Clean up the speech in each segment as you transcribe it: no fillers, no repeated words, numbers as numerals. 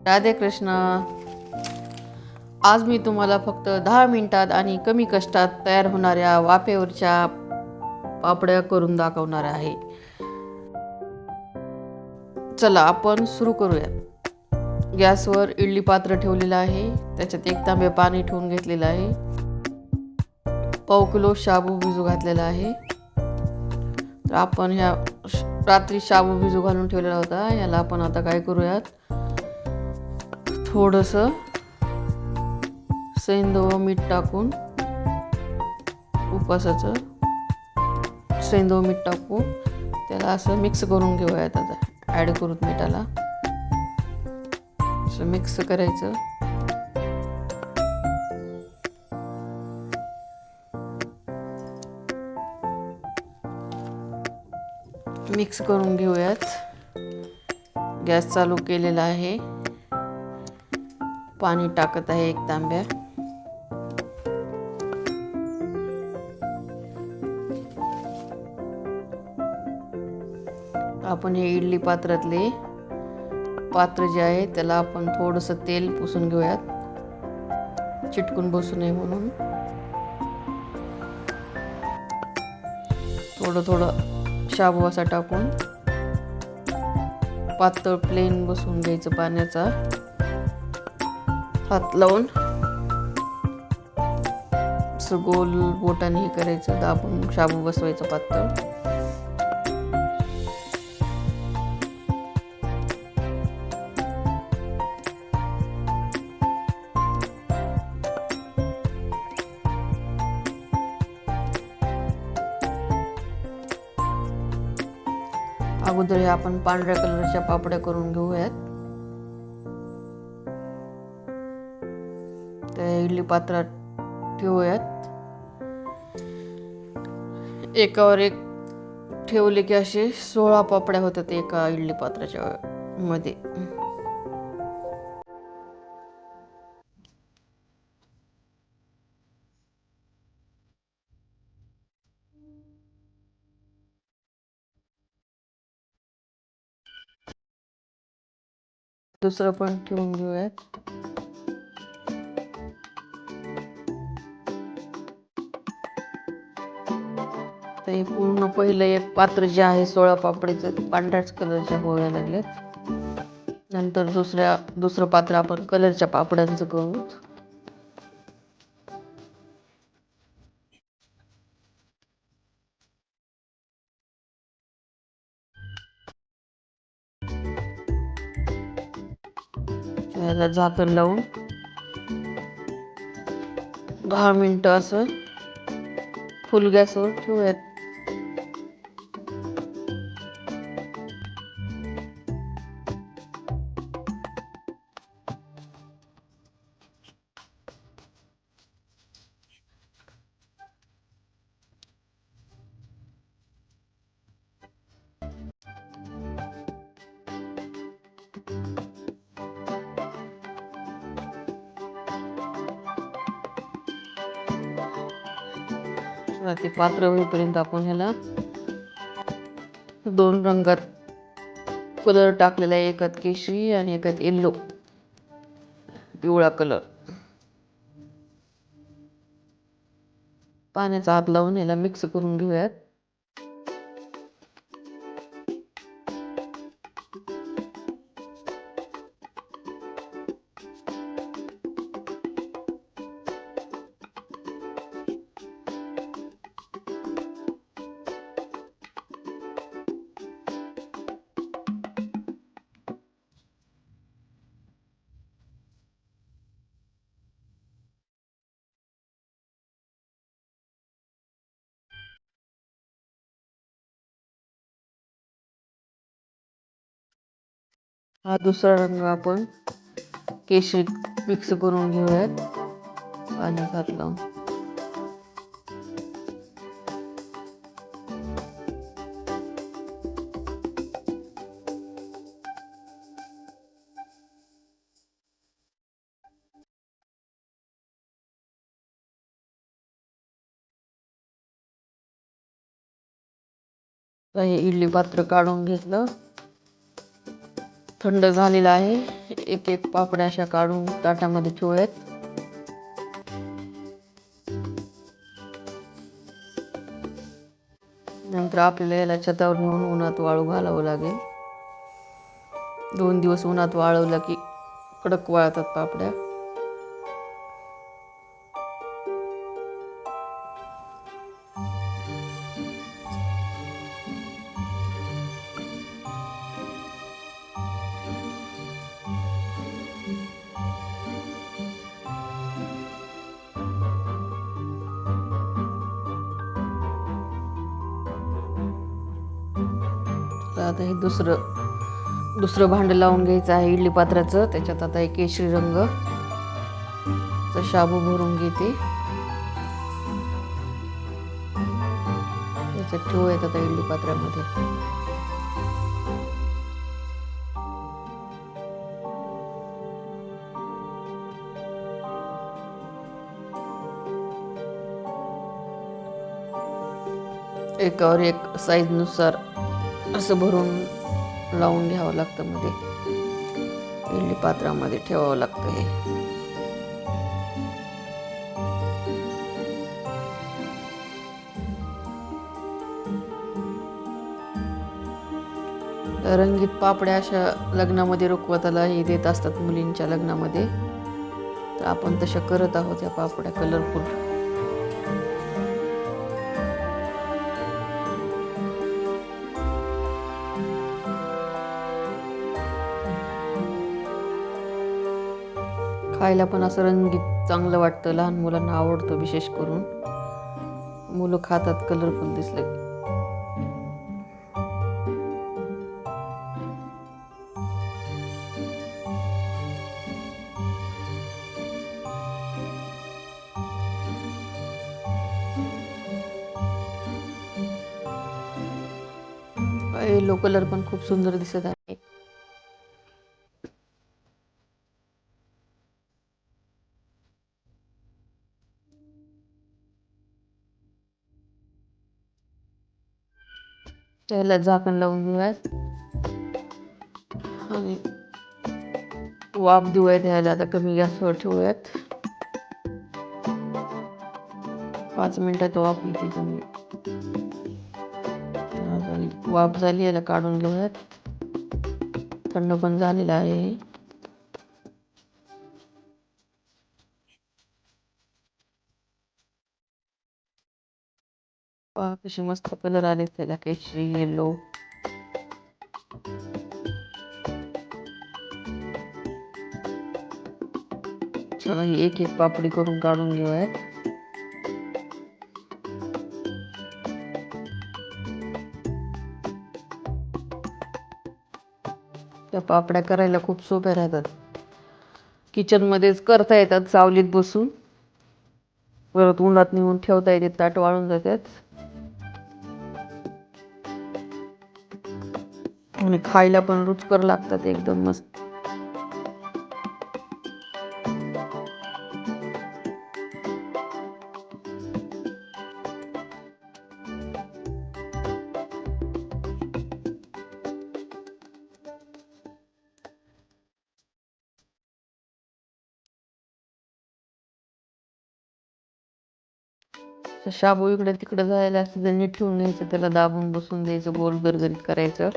राधे कृष्ण. आज मी तुम्हाला फक्त 10 मिनिटात आणि कमी कष्टात तयार होणाऱ्या वाफेवरच्या पापड्या करून दाखवणार आहे. चला आपण सुरू करूया. गॅसवर इडली पात्र ठेवलेलं आहे. त्याच्यात 1 तांबे पाणी ठेवून घेतलेलं आहे. पाव किलो शाबू भिजू घातलेला आहे. तर आपण ह्या रात्री शाबू भिजू घालून ठेवलेला होता. याला आपण आता काय करूयात, थोडंसं सैंधव मीठ टाकून, उपासाचं सैंधव मीठ टाकून त्याला असं मिक्स करून घेऊयात. आता ॲड करूत मिठाला, असं मिक्स करायचं. मिक्स करून घेऊयात. गॅस चालू केलेला आहे. पाणी टाकत आहे 1 तांब्या. आपण हे इडली पात्रातले पात्र जे आहे त्याला आपण थोडंसं तेल पुसून घेऊयात, चिटकून बसू नये म्हणून. थोडं थोडं शाबू असा टाकून पातळ प्लेन बसवून घ्यायचं. पाण्याचा हात लावून असं गोल बोटाने हे करायचं, दाबून शाबू बसवायचं पातळ. अगोदर हे आपण पांढऱ्या कलरच्या पापड्या करून घेऊयात. त्या इडली पात्रात ठेवूयात. एकावर एक ठेवले की असे 16 पापड्या होतात एका इडली पात्राच्या मध्ये. दुसरं पण ठेवून घेऊयात. तर हे पूर्ण पहिलं एक पात्र जे आहे 16 पापडीचं ते पांढऱ्याच कलरच्या व्हायला लागल्यात. नंतर दुसरं पात्र आपण कलरच्या पापड्यांचं करू. त्याला झाकण लावून 10 मिनिटं असं फुल गॅसवर ठेवूयात. ते पात्र होईपर्यंत आपण ह्याला 2 रंगात कलर टाकलेला आहे. एकात केशरी आणि एकात येल्लो, पिवळा कलर. पाण्याचा हात लावून याला मिक्स करून घेऊयात. हा दुसरा रंग आपण केशरी मिक्स करून घेऊयात पाण्यात हात लावून. हे इडली पात्र काढून घेतलं. थंड झालेला आहे. एक एक पापड्या अशा काढून ताटामध्ये ठेवूयात. नंतर आपल्याला याला छतावर नेऊन उन्हात वाळू घालावं लागेल. 2 दिवस उन्हात वाळवलं की कडक वाळतात पापड्या. तर आता हे दुसरं भांडं लावून घ्यायचं आहे इडली पात्राचं. त्याच्यात आता एक केशरी रंग शाबू भरून घेते. त्याच्यात ठेवूयात आता इडली पात्रामध्ये. एकावर एक साईजनुसार असं भरून लावून घ्यावं लागतं. मध्ये इडली पात्रामध्ये ठेवावं लागतं हे. रंगीत पापड्या अशा लग्नामध्ये रुखवताला हे देत असतात मुलींच्या लग्नामध्ये. तर आपण तशा करत आहोत या पापड्या कलरफुल. खायला पण असं रंगीत चांगलं वाटतं. लहान मुलांना आवडतं विशेष करून. मुलं खातात कलरफुल दिसलं की. येलो कलर पण खूप सुंदर दिसत आहे. त्याला झाकण लावून घेऊयात आणि वाफ देऊयात. ह्याला आता कमी गॅसवर ठेवूयात. 5 मिनिटात वाफ येते. कमी वाफ झाली. याला काढून घेऊयात. थंड पण झालेला आहे. कशी मस्त कलर आले त्याला, केशरी येलो. चला ही एक एक पापडी करून काढून घेऊयात. त्या पापड्या करायला खूप सोप्या राहतात. किचनमध्येच करता येतात सावलीत बसून. परत उन्हात नेऊन ठेवता येते. ताट वाळून जातात आणि खायला पण रुचकर लागतात एकदम मस्त. शाबू इकडे तिकडे जायला असं त्यांनी ठेवून घ्यायचं. त्याला दाबून बसून द्यायचं. गोल गरगरीत करायचं.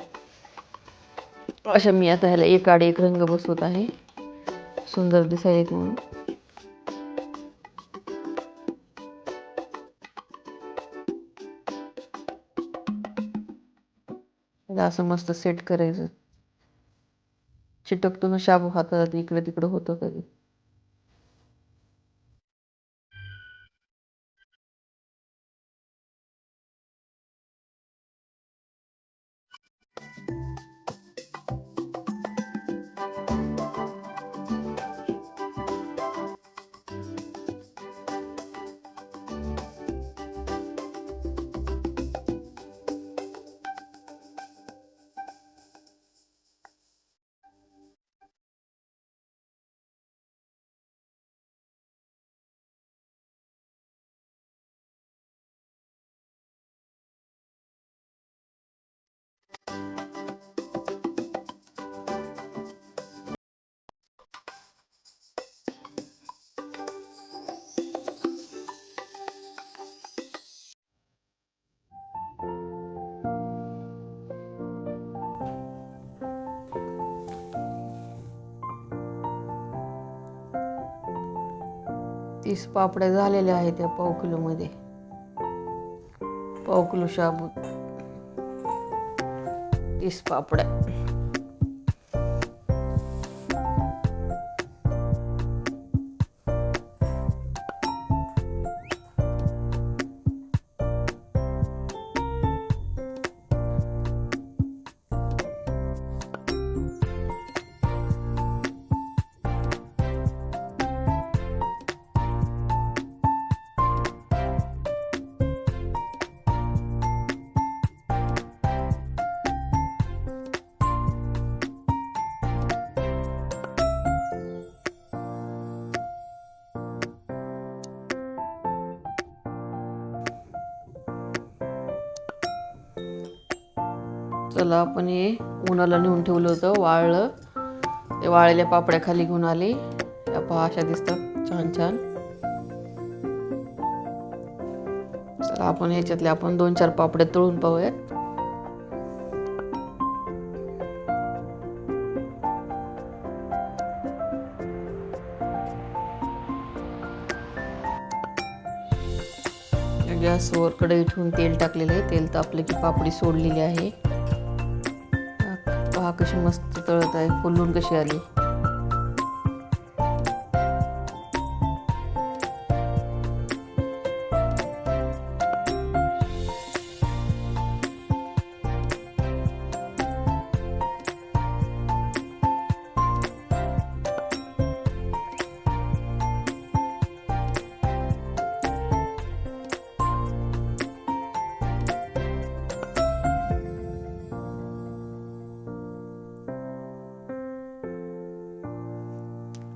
अशा मी आता ह्याला एक आड एक रंग बसवत आहे सुंदर दिसायला म्हणून. असं मस्त सेट करायचं. चिटकतो ना शाबू हातात, इकडे तिकडे होतं कधी. 30 पापड्या झालेल्या आहेत त्या पाव किलोमध्ये. पाव किलो शाबू 30 पापड्या. चला आपण हे उन्हाला नेऊन ठेवलं होतं, वाळलं. ते वाळलेल्या पापड्या खाली घेऊन आले. त्या पहा अशा दिसतात छान छान. चला आपण ह्याच्यातले 2-4 पापड्या तळून पाहूयात. गॅसवर कढई ठेवून तेल टाकलेलं आहे. तेल तापलं की पापडी सोडलेली आहे. पहा कशी मस्त तळत आहे, फुलून कशी आली.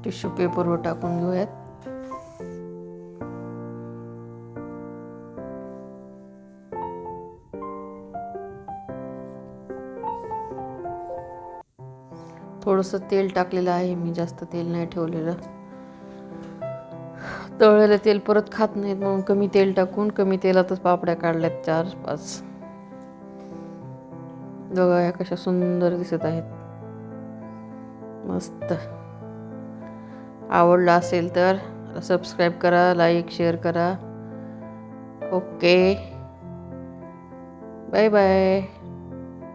टिश्यू पेपरवर टाकून घेऊयात. थोडंसं तेल टाकलेलं आहे मी, जास्त तेल नाही ठेवलेलं. तळलेलं तेल परत खात नाहीत म्हणून कमी तेल टाकून कमी तेलातच पापड्या काढल्यात 4-5. बघा या कशा सुंदर दिसत आहेत, मस्त. आवडला असेल तर सबस्क्राईब करा, लाईक शेअर करा. Okay, bye bye.